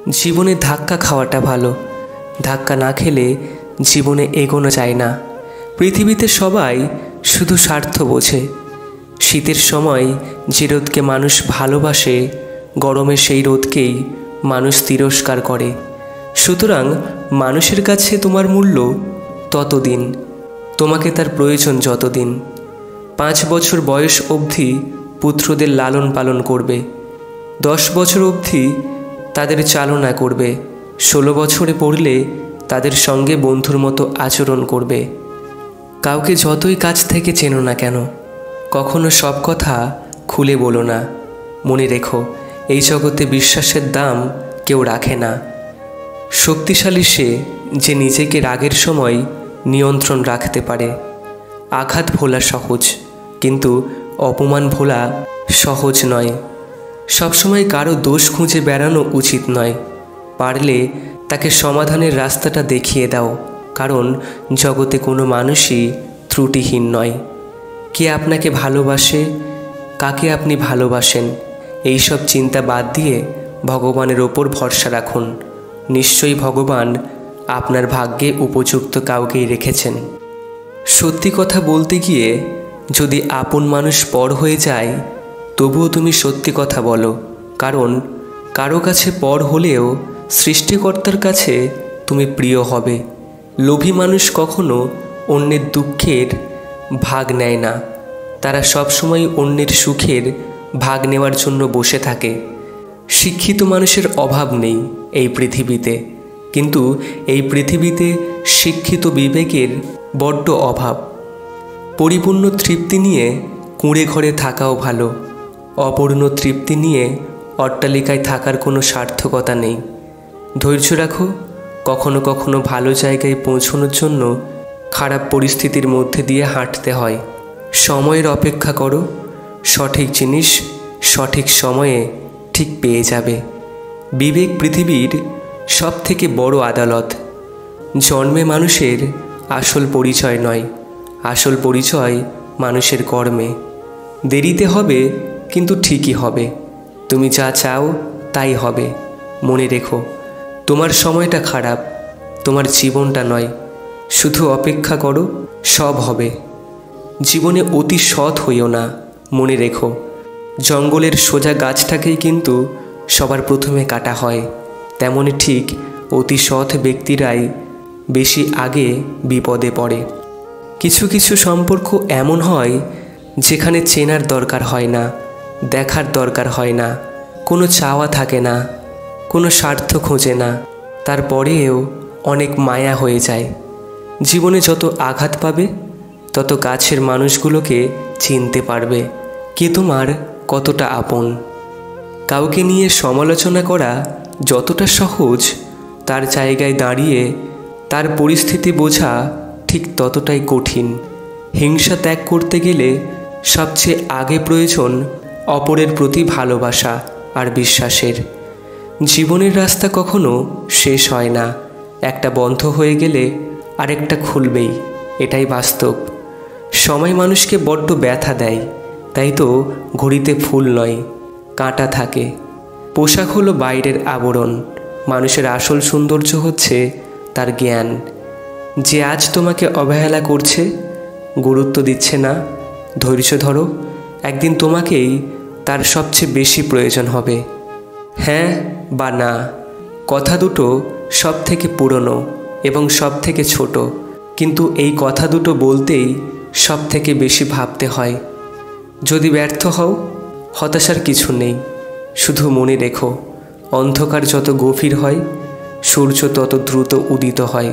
জীবনে ধাক্কা খাওয়াটা ভালো। ধাক্কা না খেলে জীবনে এগোনো যায় না। পৃথিবীতে সবাই শুধু স্বার্থ বোঝে। শীতের সময় যে রোদকে মানুষ ভালোবাসে, গরমে সেই রোদকেই মানুষ তিরস্কার করে। সুতরাং মানুষের কাছে তোমার মূল্য ততদিন, তোমাকে তার প্রয়োজন যতদিন। 5 বছর বয়স অবধি পুত্রদের লালন পালন করবে, 10 বছর অবধি তাদের চালনা করবে, 16 বছরে পড়লে তাদের সঙ্গে বন্ধুর মতো আচরণ করবে। কাউকে যতই কাছ থেকে চেনো না কেন, কখনো সব কথা খুলে বলো না। মনে রেখো, এই জগতে বিশ্বাসের দাম কেউ রাখে না। শক্তিশালী সে যে নিজেকে রাগের সময় নিয়ন্ত্রণ রাখতে পারে। আঘাত ভোলা সহজ, কিন্তু অপমান ভোলা সহজ নয়। সবসময় কারো দোষ খুঁজে বেড়ানো উচিত নয়। পারলে তাকে সমাধানের রাস্তাটা দেখিয়ে দাও, কারণ জগতে কোনো মানুষই ত্রুটিহীন নয়। কে আপনাকে ভালোবাসে, কাকে আপনি ভালোবাসেন, এইসব চিন্তা বাদ দিয়ে ভগবানের ওপর ভরসা রাখুন। নিশ্চয়ই ভগবান আপনার ভাগ্যে উপযুক্ত কাউকেই রেখেছেন। সত্যি কথা বলতে গিয়ে যদি আপন মানুষ পর হয়ে যায়, তবুও তুমি সত্যি কথা বলো, কারণ কারো কাছে পর হলেও সৃষ্টিকর্তার কাছে তুমি প্রিয় হবে। লোভী মানুষ কখনো অন্যের দুঃখের ভাগ নেয় না, তারা সবসময় অন্যের সুখের ভাগ নেওয়ার জন্য বসে থাকে। শিক্ষিত মানুষের অভাব নেই এই পৃথিবীতে, কিন্তু এই পৃথিবীতে শিক্ষিত বিবেকের বড্ড অভাব। পরিপূর্ণ তৃপ্তি নিয়ে কুঁড়ে ঘরে থাকাও ভালো, অপূর্ণ তৃপ্তি নিয়ে অট্টালিকায় থাকার কোনো সার্থকতা নেই। ধৈর্য রাখো, কখনো কখনো ভালো জায়গায় পৌঁছানোর জন্য খারাপ পরিস্থিতির মধ্যে দিয়ে হাঁটতে হয়। সময়ের অপেক্ষা করো, সঠিক জিনিস সঠিক সময়ে ঠিক পেয়ে যাবে। বিবেক পৃথিবীর সবথেকে বড় আদালত। জন্মে মানুষের আসল পরিচয় নয়, আসল পরিচয় মানুষের কর্মে। দেরিতে হবে, কিন্তু ঠিকই হবে। তুমি যা চাও তাই হবে। মনে রেখো, তোমার সময়টা খারাপ, তোমার জীবনটা নয়। শুধু অপেক্ষা করো, সব হবে। জীবনে অতি সৎ হইও না। মনে রেখো, জঙ্গলের সোজা গাছটাকেই কিন্তু সবার প্রথমে কাটা হয়। তেমনি ঠিক অতি সৎ ব্যক্তিরাই বেশি আগে বিপদে পড়ে। কিছু কিছু সম্পর্ক এমন হয় যেখানে চেনার দরকার হয় না, দেখার দরকার হয় না, কোনো চাওয়া থাকে না, কোনো স্বার্থ খোঁজে না, তারপরেও অনেক মায়া হয়ে যায়। জীবনে যত আঘাত পাবে, তত কাছের মানুষগুলোকে চিনতে পারবে কে তোমার কতটা আপন। কাউকে নিয়ে সমালোচনা করা যতটা সহজ, তার জায়গায় দাঁড়িয়ে তার পরিস্থিতি বোঝা ঠিক ততটাই কঠিন। হিংসা ত্যাগ করতে গেলে সবচেয়ে আগে প্রয়োজন অপরের প্রতি ভালোবাসা আর বিশ্বাসের। জীবনের রাস্তা কখনো শেষ হয় না, একটা বন্ধ হয়ে গেলে আরেকটা খুলবেই, এটাই বাস্তব। সময় মানুষকে বড্ড ব্যথা দেয়, তাই তো ঘড়িতে ফুল নয়, কাঁটা থাকে। পোশাক হলো বাইরের আবরণ, মানুষের আসল সৌন্দর্য হচ্ছে তার জ্ঞান। যে আজ তোমাকে অবহেলা করছে, গুরুত্ব দিচ্ছে না, ধৈর্য ধরো, একদিন তোমাকেই তার সবচেয়ে বেশি প্রয়োজন হবে। হ্যাঁ বা না কথা দুটো সব থেকে পুরনো এবং সব থেকে ছোট, কিন্তু এই কথা দুটো বলতেই সব থেকে বেশি ভাবতে হয়। যদি ব্যর্থ হও, হতাশার কিছু নেই। শুধু মনে রেখো, অন্ধকার যত গভীর হয়, সূর্য তত দ্রুত উদিত হয়।